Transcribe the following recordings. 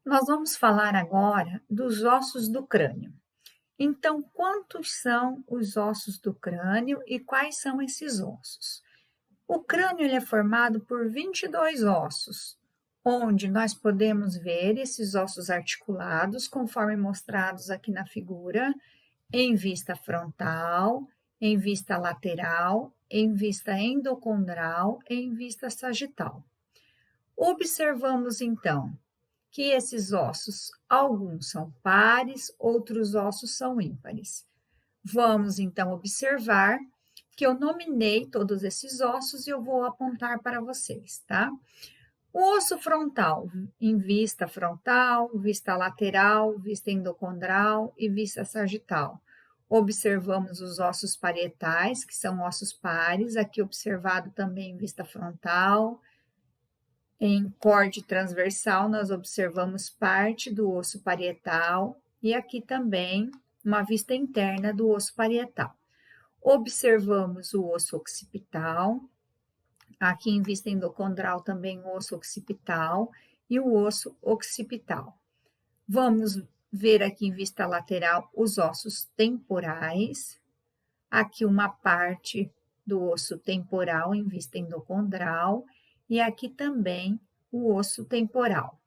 Nós vamos falar agora dos ossos do crânio. Então, quantos são os ossos do crânio e quais são esses ossos? O crânio ele é formado por 22 ossos, onde nós podemos ver esses ossos articulados, conforme mostrados aqui na figura, em vista frontal, em vista lateral, em vista endocondral e em vista sagital. Observamos, então, que esses ossos, alguns são pares, outros ossos são ímpares. Vamos, então, observar que eu nominei todos esses ossos e eu vou apontar para vocês, tá? O osso frontal, em vista frontal, vista lateral, vista endocondral e vista sagital. Observamos os ossos parietais, que são ossos pares, aqui observado também em vista frontal. Em corte transversal, nós observamos parte do osso parietal e aqui também uma vista interna do osso parietal. Observamos o osso occipital, aqui em vista endocondral também o osso occipital e o osso occipital. Vamos ver aqui em vista lateral os ossos temporais, aqui uma parte do osso temporal em vista endocondral e aqui também o osso temporal.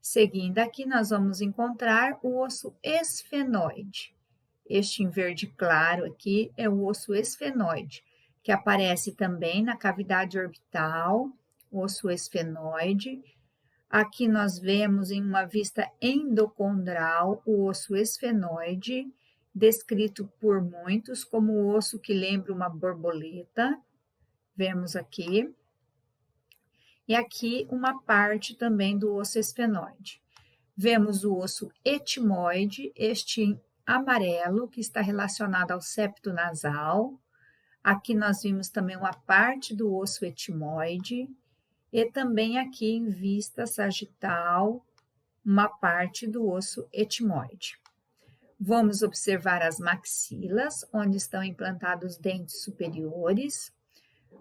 Seguindo aqui, nós vamos encontrar o osso esfenoide. Este em verde claro aqui é o osso esfenoide, que aparece também na cavidade orbital, osso esfenoide. Aqui nós vemos em uma vista endocondral o osso esfenoide, descrito por muitos como o osso que lembra uma borboleta. Vemos aqui. E aqui uma parte também do osso esfenoide. Vemos o osso etimoide, este amarelo, que está relacionado ao septo nasal. Aqui nós vimos também uma parte do osso etimoide. E também aqui em vista sagital, uma parte do osso etimoide. Vamos observar as maxilas, onde estão implantados os dentes superiores.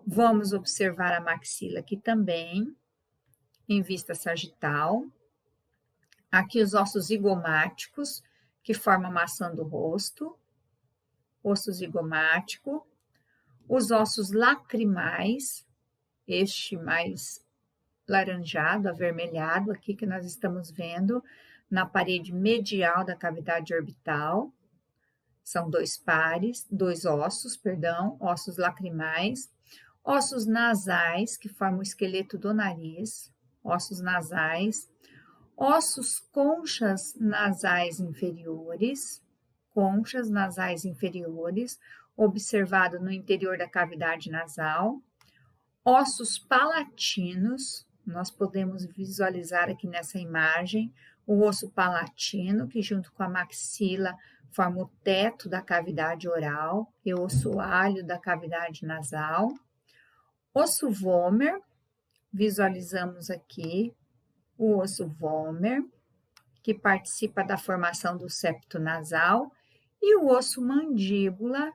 Vamos observar a maxila aqui também, em vista sagital. Aqui os ossos zigomáticos, que formam a maçã do rosto. Osso zigomático. Os ossos lacrimais, este mais laranjado, avermelhado, aqui que nós estamos vendo, na parede medial da cavidade orbital. São dois ossos, ossos lacrimais. Ossos nasais, que formam o esqueleto do nariz, ossos nasais. Ossos conchas nasais inferiores, observado no interior da cavidade nasal. Ossos palatinos, nós podemos visualizar aqui nessa imagem o osso palatino, que junto com a maxila forma o teto da cavidade oral e o assoalho da cavidade nasal. Osso vomer, visualizamos aqui o osso vomer, que participa da formação do septo nasal, e o osso mandíbula,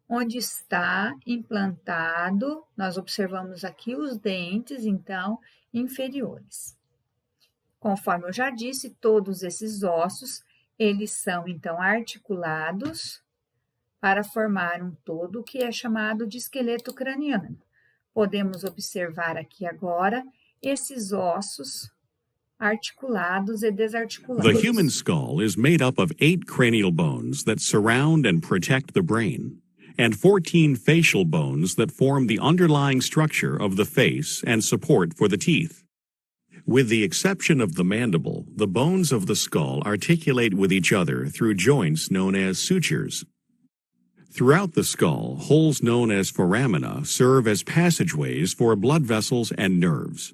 onde está implantado, nós observamos aqui os dentes, então, inferiores. Conforme eu já disse, todos esses ossos, eles são, então, articulados para formar um todo que é chamado de esqueleto craniano. Podemos observar aqui agora esses ossos articulados e desarticulados. The human skull is made up of 8 cranial bones that surround and protect the brain, and 14 facial bones that form the underlying structure of the face and support for the teeth. With the exception of the mandible, the bones of the skull articulate with each other through joints known as sutures. Throughout the skull, holes known as foramina serve as passageways for blood vessels and nerves.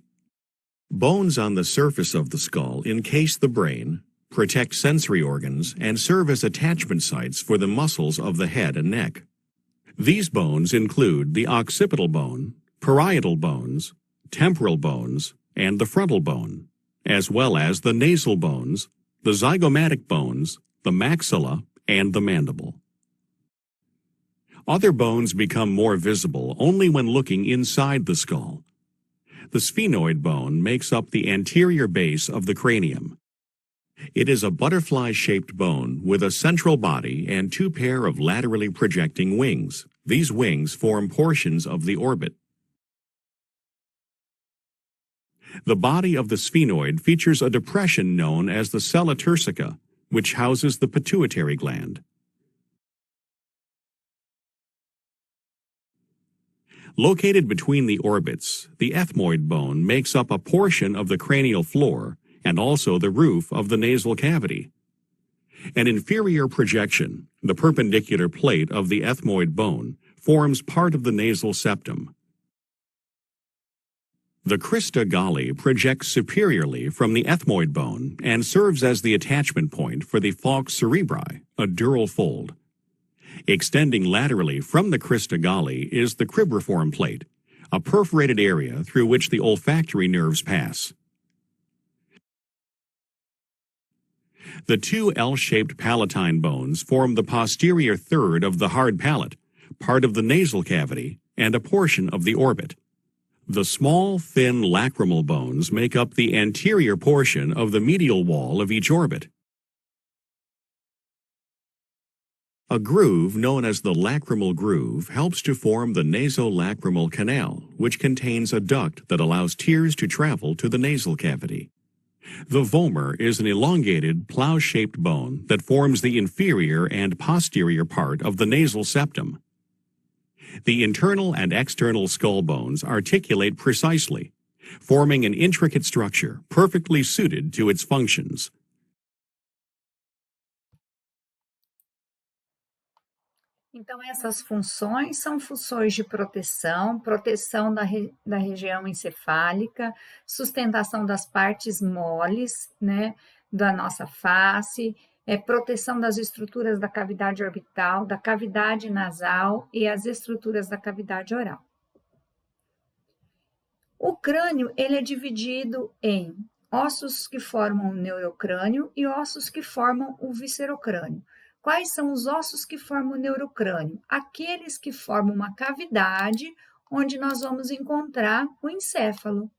Bones on the surface of the skull encase the brain, protect sensory organs, and serve as attachment sites for the muscles of the head and neck. These bones include the occipital bone, parietal bones, temporal bones, and the frontal bone, as well as the nasal bones, the zygomatic bones, the maxilla, and the mandible. Other bones become more visible only when looking inside the skull. The sphenoid bone makes up the anterior base of the cranium. It is a butterfly-shaped bone with a central body and two pair of laterally projecting wings. These wings form portions of the orbit. The body of the sphenoid features a depression known as the sella turcica, which houses the pituitary gland. Located between the orbits, the ethmoid bone makes up a portion of the cranial floor and also the roof of the nasal cavity. An inferior projection, the perpendicular plate of the ethmoid bone, forms part of the nasal septum. The crista galli projects superiorly from the ethmoid bone and serves as the attachment point for the falx cerebri, a dural fold. Extending laterally from the crista galli is the cribriform plate, a perforated area through which the olfactory nerves pass. The two L-shaped palatine bones form the posterior third of the hard palate, part of the nasal cavity, and a portion of the orbit. The small, thin lacrimal bones make up the anterior portion of the medial wall of each orbit. A groove known as the lacrimal groove helps to form the nasolacrimal canal, which contains a duct that allows tears to travel to the nasal cavity. The vomer is an elongated, plow-shaped bone that forms the inferior and posterior part of the nasal septum. The internal and external skull bones articulate precisely, forming an intricate structure perfectly suited to its functions. Então, essas funções são funções de proteção, proteção da região encefálica, sustentação das partes moles, né, da nossa face, proteção das estruturas da cavidade orbital, da cavidade nasal e as estruturas da cavidade oral. O crânio, ele é dividido em ossos que formam o neurocrânio e ossos que formam o viscerocrânio. Quais são os ossos que formam o neurocrânio? Aqueles que formam uma cavidade onde nós vamos encontrar o encéfalo,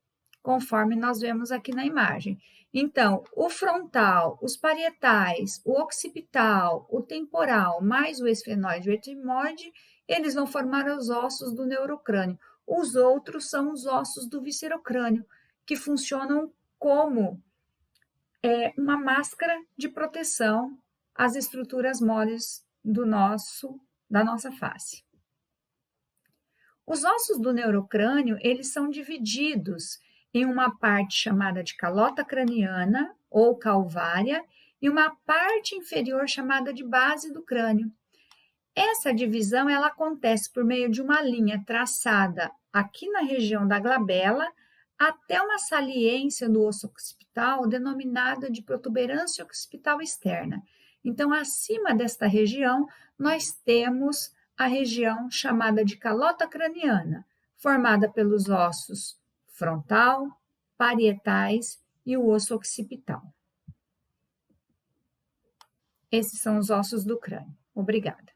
conforme nós vemos aqui na imagem. Então, o frontal, os parietais, o occipital, o temporal, mais o esfenoide e o etimoide, eles vão formar os ossos do neurocrânio. Os outros são os ossos do viscerocrânio, que funcionam como uma máscara de proteção às estruturas moles da nossa face. Os ossos do neurocrânio, eles são divididos em uma parte chamada de calota craniana ou calvária e uma parte inferior chamada de base do crânio. Essa divisão ela acontece por meio de uma linha traçada aqui na região da glabela até uma saliência do osso occipital denominada de protuberância occipital externa. Então, acima desta região, nós temos a região chamada de calota craniana, formada pelos ossos frontal, parietais e o osso occipital. Esses são os ossos do crânio. Obrigada.